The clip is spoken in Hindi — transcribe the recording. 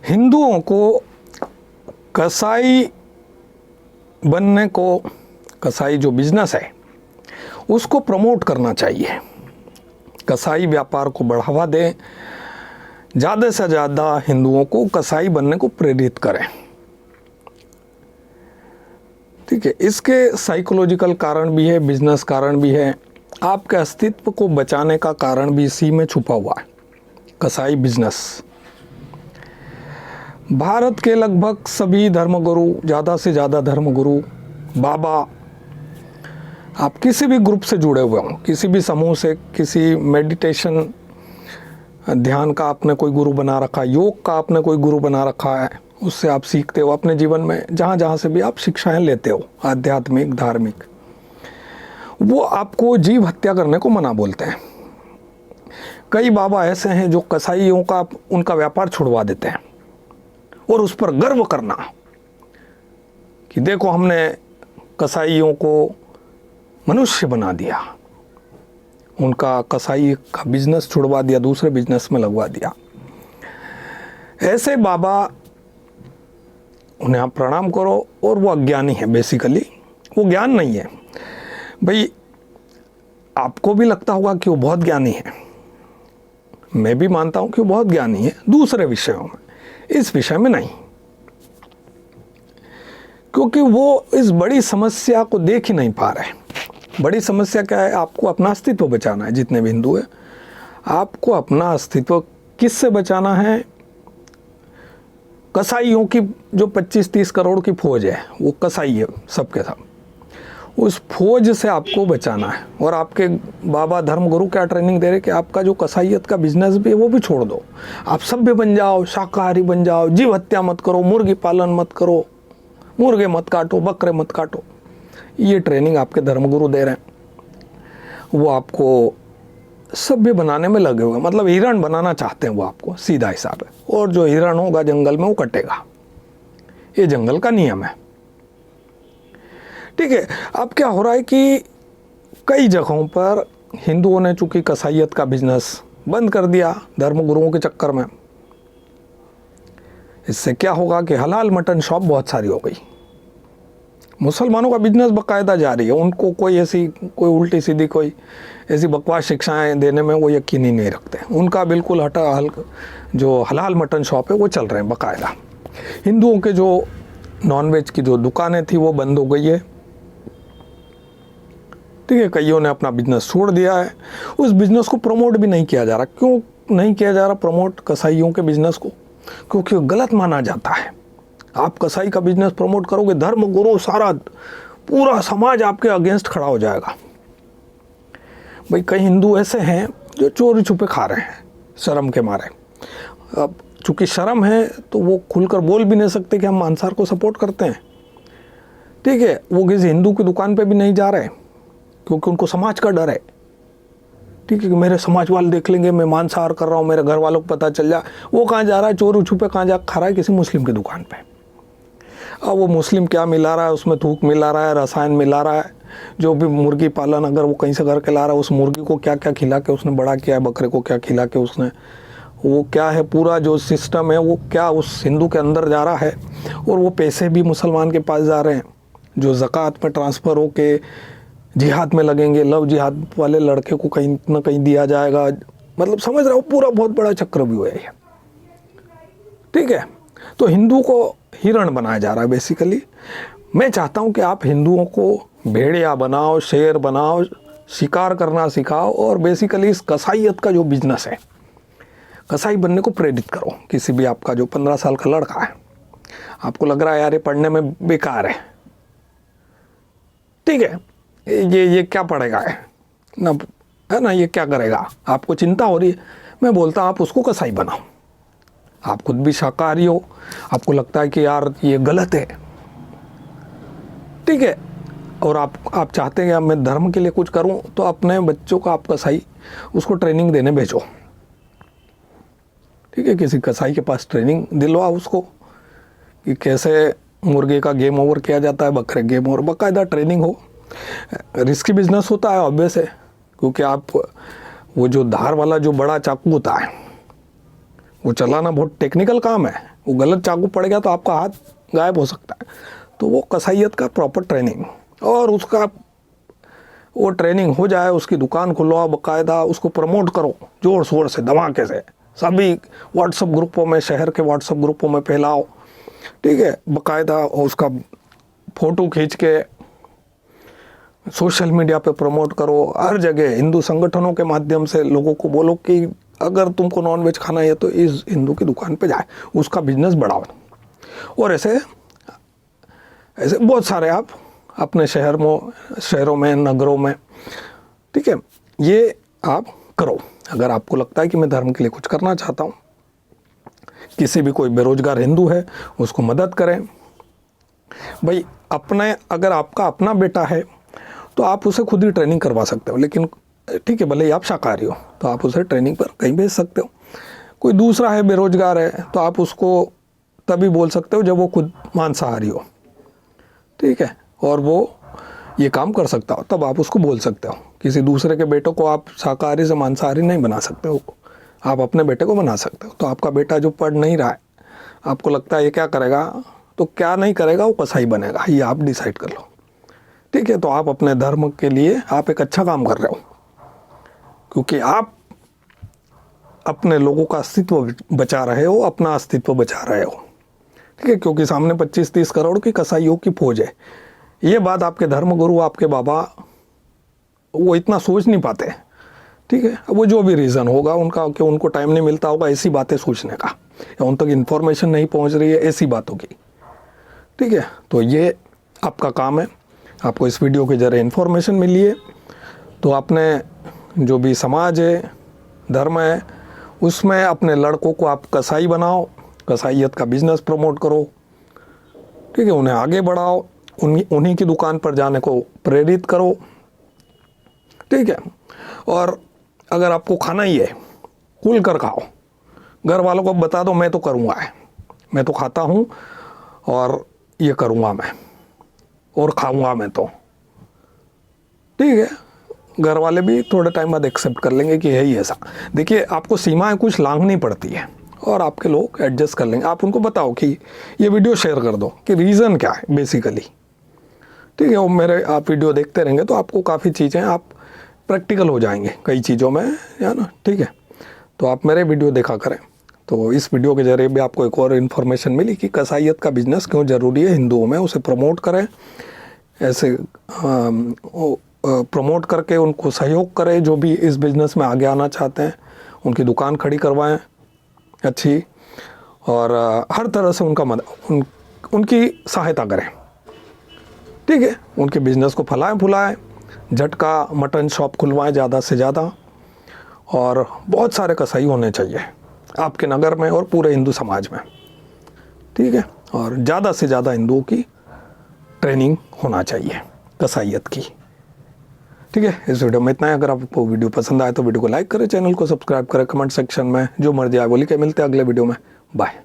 हिंदुओं को कसाई बनने को, कसाई जो बिजनेस है उसको प्रमोट करना चाहिए। कसाई व्यापार को बढ़ावा दें, ज़्यादा से ज़्यादा हिंदुओं को कसाई बनने को प्रेरित करें। ठीक है, इसके साइकोलॉजिकल कारण भी है, बिजनेस कारण भी है, आपके अस्तित्व को बचाने का कारण भी इसी में छुपा हुआ है, कसाई बिजनेस। भारत के लगभग सभी धर्मगुरु, ज़्यादा से ज़्यादा धर्मगुरु, बाबा, आप किसी भी ग्रुप से जुड़े हुए हों, किसी भी समूह से, किसी मेडिटेशन ध्यान का आपने कोई गुरु बना रखा, योग का आपने कोई गुरु बना रखा है, उससे आप सीखते हो अपने जीवन में, जहाँ जहाँ से भी आप शिक्षाएं लेते हो आध्यात्मिक, धार्मिक, वो आपको जीव हत्या करने को मना बोलते हैं। कई बाबा ऐसे हैं जो कसाईयों का, उनका व्यापार छुड़वा देते हैं और उस पर गर्व करना कि देखो हमने कसाईयों को मनुष्य बना दिया, उनका कसाई का बिजनेस छुड़वा दिया, दूसरे बिजनेस में लगवा दिया। ऐसे बाबा, उन्हें आप प्रणाम करो, और वो अज्ञानी है, बेसिकली वो ज्ञान नहीं है। भाई आपको भी लगता होगा कि वो बहुत ज्ञानी है, मैं भी मानता हूँ कि वो बहुत ज्ञानी है दूसरे विषयों में, इस विषय में नहीं, क्योंकि वो इस बड़ी समस्या को देख ही नहीं पा रहे। बड़ी समस्या क्या है? आपको अपना अस्तित्व बचाना है। जितने भी हिंदू हैं, आपको अपना अस्तित्व किससे बचाना है? कसाईयों की जो 25-30 करोड़ की फौज है, वो कसाई है सबके सब, उस फौज से आपको बचाना है। और आपके बाबा धर्मगुरु क्या ट्रेनिंग दे रहे कि आपका जो कसाईयत का बिजनेस भी है वो भी छोड़ दो, आप सभ्य बन जाओ, शाकाहारी बन जाओ, जीव हत्या मत करो, मुर्गी पालन मत करो, मुर्गे मत काटो, बकरे मत काटो। ये ट्रेनिंग आपके धर्मगुरु दे रहे हैं। वो आपको सभ्य बनाने में लगे हुए, मतलब हिरण बनाना चाहते हैं वो आपको, सीधा हिसाब है। और जो हिरण होगा जंगल में वो कटेगा, ये जंगल का नियम है। ठीक है, अब क्या हो रहा है कि कई जगहों पर हिंदुओं ने चूंकि कसाईयत का बिजनेस बंद कर दिया धर्मगुरुओं के चक्कर में, इससे क्या होगा कि हलाल मटन शॉप बहुत सारी हो गई। मुसलमानों का बिजनेस बाकायदा जारी है, उनको कोई ऐसी कोई उल्टी सीधी कोई ऐसी बकवास शिक्षाएं देने में वो यकीन ही नहीं रखते। उनका बिल्कुल जो हलाल मटन शॉप है वो चल रहे हैं बाकायदा। हिंदुओं के जो नॉनवेज की जो दुकानें थी वो बंद हो गई है। ठीक है, कईयों ने अपना बिजनेस छोड़ दिया है, उस बिजनेस को प्रमोट भी नहीं किया जा रहा। क्यों नहीं किया जा रहा प्रमोट कसाईयों के बिजनेस को? क्योंकि गलत माना जाता है। आप कसाई का बिजनेस प्रमोट करोगे, धर्म गुरु सारा पूरा समाज आपके अगेंस्ट खड़ा हो जाएगा। भाई कई हिंदू ऐसे हैं जो चोरी छुपे खा रहे हैं शर्म के मारे। अब चूंकि शर्म है तो वो खुलकर बोल भी नहीं सकते कि हम मांसाहार को सपोर्ट करते हैं। ठीक है, वो किसी हिंदू की दुकान पे भी नहीं जा रहे क्योंकि उनको समाज का डर है। ठीक है कि मेरे समाज वाले देख लेंगे मैं मांसाहार कर रहा हूँ, मेरे घर वालों को पता चल जाए। वो कहाँ जा रहा है? चोरी छुपे कहाँ जा खा रहा है? किसी मुस्लिम की दुकान पे। अब वो मुस्लिम क्या मिला रहा है उसमें? थूक मिला रहा है, रसायन मिला रहा है। जो भी मुर्गी पालन अगर वो कहीं से करके ला रहा है, उस मुर्गी को क्या क्या खिला के उसने बड़ा किया है, बकरे को क्या खिला के उसने, वो क्या है पूरा जो सिस्टम है वो क्या उस हिंदू के अंदर जा रहा है। और वो पैसे भी मुसलमान के पास जा रहे हैं जो ज़कात में ट्रांसफ़र हो के जिहाद में लगेंगे। लव जिहाद वाले लड़के को कहीं ना कहीं दिया जाएगा। मतलब समझ रहा हो, पूरा बहुत बड़ा चक्रव्यूह है ये। ठीक है, तो हिंदू को हिरण बनाया जा रहा है बेसिकली। मैं चाहता हूँ कि आप हिंदुओं को भेड़िया बनाओ, शेर बनाओ, शिकार करना सिखाओ और बेसिकली इस कसाईयत का जो बिजनेस है, कसाई बनने को प्रेरित करो। किसी भी आपका जो 15 साल का लड़का है, आपको लग रहा है यार ये पढ़ने में बेकार है, ठीक है, ये क्या पढ़ेगा है ना, ये क्या करेगा, आपको चिंता हो रही है, मैं बोलता हूँ आप उसको कसाई बनाओ। आप खुद भी शाकाहारी हो, आपको लगता है कि यार ये गलत है, ठीक है, और आप चाहते हैं कि मैं धर्म के लिए कुछ करूं, तो अपने बच्चों को आप कसाई उसको ट्रेनिंग देने भेजो। ठीक है, किसी कसाई के पास ट्रेनिंग दिलवा उसको कि कैसे मुर्गे का गेम ओवर किया जाता है, बकरे गेम ओवर, बाकायदा ट्रेनिंग हो। रिस्की बिजनेस होता है ऑब्वियस है, क्योंकि आप वो जो धार वाला जो बड़ा चाकू होता है वो चलाना बहुत टेक्निकल काम है, वो गलत चाकू पड़ गया तो आपका हाथ गायब हो सकता है। तो वो कसाईयत का प्रॉपर ट्रेनिंग, और उसका वो ट्रेनिंग हो जाए, उसकी दुकान खुलवाओ बाकायदा, उसको प्रमोट करो ज़ोर शोर से, धमाके से, सभी व्हाट्सएप ग्रुपों में, शहर के व्हाट्सएप ग्रुपों में फैलाओ, ठीक है, बाकायदा उसका फ़ोटो खींच के सोशल मीडिया पे प्रमोट करो, हर जगह हिंदू संगठनों के माध्यम से लोगों को बोलो कि अगर तुमको नॉनवेज खाना है तो इस हिंदू की दुकान पे जाए, उसका बिजनेस बढ़ाओ। और ऐसे ऐसे बहुत सारे आप अपने शहरों में, नगरों में, ठीक है, ये आप करो। अगर आपको लगता है कि मैं धर्म के लिए कुछ करना चाहता हूँ, किसी भी कोई बेरोजगार हिंदू है उसको मदद करें भाई। अगर आपका अपना बेटा है तो आप उसे खुद ही ट्रेनिंग करवा सकते हो, लेकिन ठीक है, भले ही आप शाकाहारी हो तो आप उसे ट्रेनिंग पर कहीं भेज सकते हो। कोई दूसरा है बेरोजगार है तो आप उसको तभी बोल सकते हो जब वो खुद मांसाहारी हो, ठीक है, और वो ये काम कर सकता हो, तब आप उसको बोल सकते हो। किसी दूसरे के बेटों को आप शाकाहारी से मांसाहारी नहीं बना सकते हो, आप अपने बेटे को बना सकते हो। तो आपका बेटा जो पढ़ नहीं रहा है, आपको लगता है ये क्या करेगा, तो क्या नहीं करेगा, वो कसाई बनेगा, ये आप डिसाइड कर लो, ठीक है। तो आप अपने धर्म के लिए आप एक अच्छा काम कर रहे हो, क्योंकि आप अपने लोगों का अस्तित्व बचा रहे हो, अपना अस्तित्व बचा रहे हो, ठीक है, क्योंकि सामने 25-30 करोड़ की कसाईयों की फौज है। ये बात आपके धर्मगुरु, आपके बाबा, वो इतना सोच नहीं पाते, ठीक है। वो जो भी रीज़न होगा उनका, कि उनको टाइम नहीं मिलता होगा ऐसी बातें सोचने का, या उन तक इन्फॉर्मेशन नहीं पहुंच रही है ऐसी बातों की, ठीक है। तो ये आपका काम है, आपको इस वीडियो के जरिए इन्फॉर्मेशन मिली है, तो आपने जो भी समाज है, धर्म है, उसमें अपने लड़कों को आप कसाई बनाओ, कसाईयत का बिजनेस प्रमोट करो, ठीक है, उन्हें आगे बढ़ाओ, उन्हीं की दुकान पर जाने को प्रेरित करो, ठीक है। और अगर आपको खाना ही है, खुल कर खाओ, घर वालों को बता दो मैं तो करूँगा, मैं तो खाता हूँ और ये करूँगा मैं और खाऊँगा मैं, तो ठीक है, घर वाले भी थोड़े टाइम बाद एक्सेप्ट कर लेंगे कि है ही ऐसा। देखिए, आपको सीमाएं कुछ लांघनी पड़ती है और आपके लोग एडजस्ट कर लेंगे। आप उनको बताओ कि ये वीडियो शेयर कर दो कि रीज़न क्या है बेसिकली, ठीक है। वो मेरे आप वीडियो देखते रहेंगे तो आपको काफ़ी चीज़ें आप प्रैक्टिकल हो जाएंगे कई चीज़ों में, है ना, ठीक है। तो आप मेरे वीडियो देखा करें। तो इस वीडियो के जरिए भी आपको एक और इन्फॉर्मेशन मिली कि कसाईयत का बिजनेस क्यों ज़रूरी है हिंदुओं में, उसे प्रमोट करें, ऐसे प्रमोट करके उनको सहयोग करें जो भी इस बिज़नेस में आगे आना चाहते हैं, उनकी दुकान खड़ी करवाएं अच्छी, और हर तरह से उनका उनकी सहायता करें, ठीक है। उनके बिज़नेस को फैलाएं फुलाएं, झटका मटन शॉप खुलवाएं ज़्यादा से ज़्यादा, और बहुत सारे कसाई होने चाहिए आपके नगर में और पूरे हिंदू समाज में, ठीक है। और ज़्यादा से ज़्यादा हिंदुओं की ट्रेनिंग होना चाहिए कसाईयत की, ठीक है। इस वीडियो में इतना है। अगर आपको वीडियो पसंद आए तो वीडियो को लाइक करें, चैनल को सब्सक्राइब करें, कमेंट सेक्शन में जो मर्जी आए वो लिखे। मिलते हैं अगले वीडियो में, बाय।